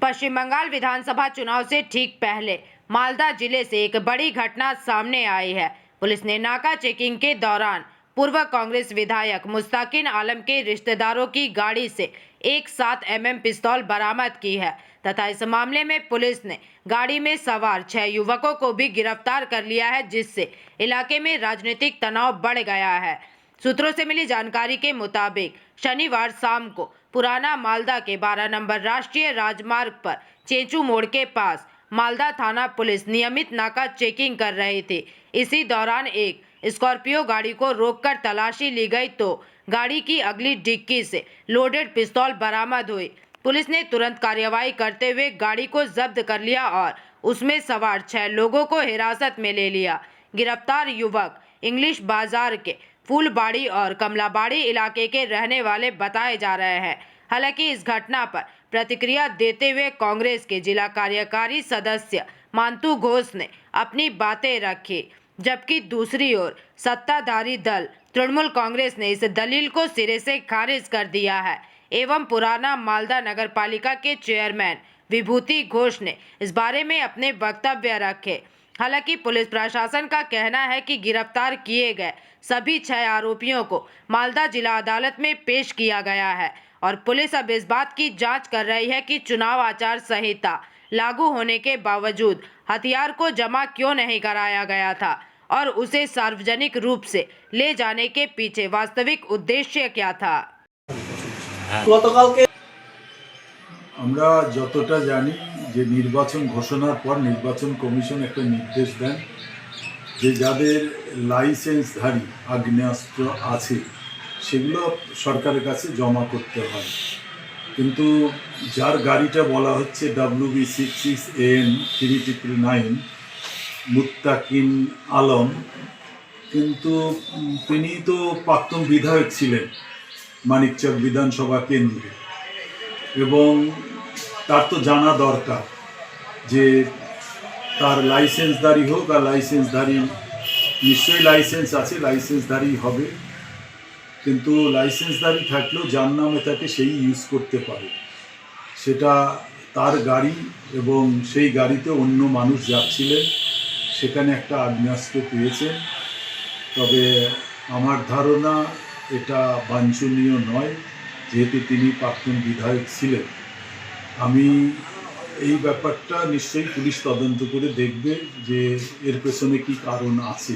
पश्चिम बंगाल विधानसभा चुनाव से ठीक पहले मालदा जिले से एक बड़ी घटना सामने आई है। पुलिस ने नाका चेकिंग के दौरान पूर्व कांग्रेस विधायक मुस्ताकिन आलम के रिश्तेदारों की गाड़ी से एक 7 mm पिस्तौल बरामद की है तथा इस मामले में पुलिस ने गाड़ी में सवार 6 युवकों को भी गिरफ्तार कर लिया है, जिससे इलाके में राजनीतिक तनाव बढ़ गया है। सूत्रों से मिली जानकारी के मुताबिक शनिवार शाम को पुराना मालदा के 12 नंबर राष्ट्रीय राजमार्ग पर चेंचू मोड़ के पास मालदा थाना पुलिस नियमित नाका चेकिंग कर रही थी। इसी दौरान एक स्कॉर्पियो गाड़ी को रोककर तलाशी ली गई तो गाड़ी की अगली डिक्की से लोडेड पिस्तौल बरामद हुई। पुलिस ने तुरंत कार्रवाई करते हुए गाड़ी को जब्त कर लिया और उसमें सवार 6 लोगों को हिरासत में ले लिया। गिरफ्तार युवक इंग्लिश बाजार के फूलबाड़ी और कमलाबाड़ी इलाके के रहने वाले बताए जा रहे हैं। हालांकि इस घटना पर प्रतिक्रिया देते हुए कांग्रेस के जिला कार्यकारी सदस्य मांतू घोष ने अपनी बातें रखी, जबकि दूसरी ओर सत्ताधारी दल तृणमूल कांग्रेस ने इस दलील को सिरे से खारिज कर दिया है एवं पुराना मालदा नगर पालिका के चेयरमैन विभूति घोष ने इस बारे में अपने वक्तव्य रखे। हालांकि पुलिस प्रशासन का कहना है कि गिरफ्तार किए गए सभी 6 आरोपियों को मालदा जिला अदालत में पेश किया गया है और पुलिस अब इस बात की जांच कर रही है कि चुनाव आचार संहिता लागू होने के बावजूद हथियार को जमा क्यों नहीं कराया गया था और उसे सार्वजनिक रूप से ले जाने के पीछे वास्तविक उद्देश्य क्या था। আমরা যতটা জানি যে নির্বাচন ঘোষণার পর নির্বাচন কমিশন একটা নির্দেশ দেন যে যাদের লাইসেন্সধারী আগ্নেয়াস্ত্র আছে সেগুলো সরকারের কাছে জমা করতে হয়, কিন্তু যার গাড়িটা বলা হচ্ছে WB66AN 399 মুত্তাকিন আলম, কিন্তু তিনি তো প্রাক্তন বিধায়ক ছিলেন মানিকচক বিধানসভা কেন্দ্রে এবং তার তো জানা দরকার যে তার লাইসেন্সধারী হোক আর লাইসেন্সধারী নিশ্চয়ই লাইসেন্স আছে, লাইসেন্সধারী হবে, কিন্তু লাইসেন্সধারী থাকলেও যার নামে তাকে সেই ইউজ করতে পারে, সেটা তার গাড়ি এবং সেই গাড়িতে অন্য মানুষ যাচ্ছিলেন, সেখানে একটা আগ্নেয়াস্ত্র পেয়েছেন। তবে আমার ধারণা এটা বাঞ্ছনীয় নয়, যেহেতু তিনি প্রাক্তন বিধায়ক ছিলেন। আমি এই ব্যাপারটা নিশ্চয়ই পুলিশ তদন্ত করে দেখবে যে এর পেছনে কি কারণ আছে।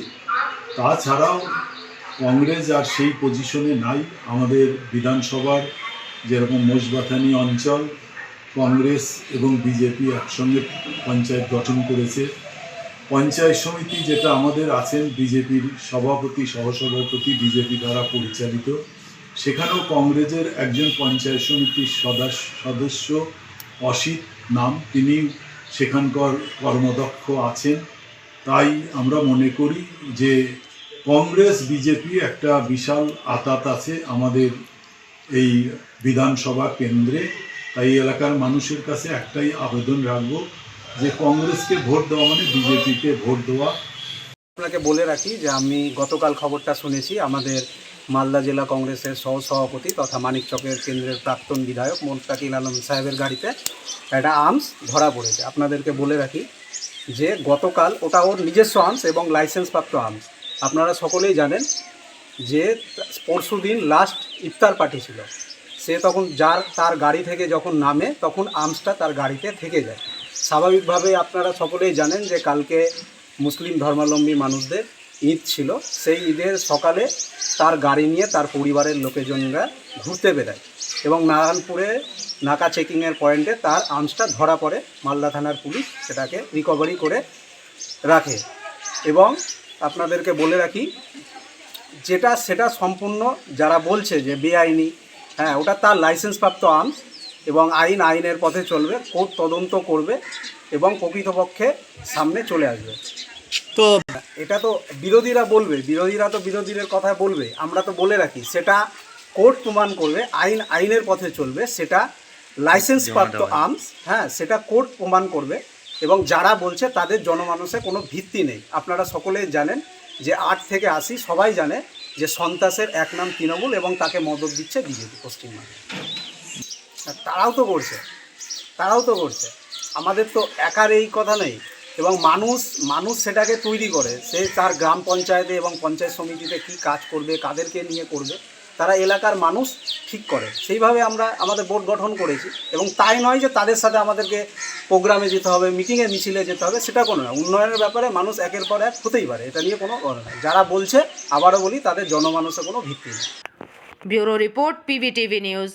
তাছাড়াও কংগ্রেস আর সেই পজিশনে নাই। আমাদের বিধানসভার যেরকম মোষবাথানি অঞ্চল কংগ্রেস এবং বিজেপি একসঙ্গে পঞ্চায়েত গঠন করেছে। পঞ্চায়েত সমিতি যেটা আমাদের আছেন বিজেপির সভাপতি সহসভাপতি বিজেপি দ্বারা পরিচালিত, সেখানেও কংগ্রেসের একজন পঞ্চায়েত সমিতির সদস্য অসিত নাম, তিনি সেখানকার কর্মদক্ষ আছেন। তাই আমরা মনে করি যে কংগ্রেস বিজেপি একটা বিশাল আঁতাত আছে আমাদের এই বিধানসভা কেন্দ্রে। তাই এলাকার মানুষের কাছে একটাই আবেদন রাখবো যে কংগ্রেসকে ভোট দেওয়া মানে বিজেপিকে ভোট দেওয়া। আপনাকে বলে রাখি যে আমি গতকাল খবরটা শুনেছি, আমাদের মালদা জেলা কংগ্রেসের সহসভাপতি তথা মানিকচকের কেন্দ্রের প্রাক্তন বিধায়ক মুস্তাকিন আলম সাহেবের গাড়িতে একটা আর্মস ধরা পড়েছে। আপনাদেরকে বলে রাখি যে গতকাল ওটা ওর নিজস্ব আর্মস এবং লাইসেন্সপ্রাপ্ত আর্মস। আপনারা সকলেই জানেন যে পরশু দিন লাস্ট ইফতার পার্টি ছিল, সে তখন তার গাড়ি থেকে যখন নামে তখন আর্মসটা তার গাড়িতে থেকে যায়। স্বাভাবিকভাবে আপনারা সকলেই জানেন যে কালকে মুসলিম ধর্মাবলম্বী মানুষদের ঈদ ছিল, সেই ঈদের সকালে তার গাড়ি নিয়ে তার পরিবারের লোকজনরা ঘুরতে বেরোয় এবং নারায়ণপুরে নাকা চেকিংয়ের পয়েন্টে তার আর্মসটা ধরা পড়ে। মালদা থানার পুলিশ সেটাকে রিকভারি করে রাখে এবং আপনাদেরকে বলে রাখি সেটা সম্পূর্ণ যারা বলছে যে বেআইনি, হ্যাঁ ওটা তার লাইসেন্সপ্রাপ্ত আর্মস এবং আইনের পথে চলবে, কোর্ট তদন্ত করবে এবং প্রকৃতপক্ষে সামনে চলে আসবে। তো এটা তো বিরোধীরা বলবে, বিরোধীরা তো বিরোধীদের কথা বলবে, আমরা তো বলে রাখি সেটা কোর্ট প্রমাণ করবে, আইনের পথে চলবে, সেটা লাইসেন্সপ্রাপ্ত আর্মস, হ্যাঁ সেটা কোর্ট প্রমাণ করবে এবং যারা বলছে তাদের জনমানসে কোনো ভিত্তি নেই। আপনারা সকলেই জানেন যে 8 থেকে 80 সবাই জানে যে সন্ত্রাসের এক নাম তৃণমূল এবং তাকে মদত দিচ্ছে বিজেপি পশ্চিমবঙ্গে, তারাও তো করছে। তারাও তো করছে, আমাদের তো একার এই কথা নেই। এবং মানুষ সেটাকে তৈরি করে, সে তার গ্রাম পঞ্চায়েতে এবং পঞ্চায়েত সমিতিতে কী কাজ করবে, কাদেরকে নিয়ে করবে, তারা এলাকার মানুষ ঠিক করে। সেইভাবে আমরা আমাদের বোর্ড গঠন করেছি। এবং তাই নয় যে তাদের সাথে আমাদেরকে প্রোগ্রামে যেতে হবে, মিটিংয়ে মিছিলে যেতে হবে, সেটা কোনো না। উন্নয়নের ব্যাপারে মানুষ একের পর এক হতেই পারে, এটা নিয়ে কোনো কথা নেই। যারা বলছে, আবারও বলি, তাদের জনমানসে কোনো ভিত্তি নেই। Bureau report, PVTV news.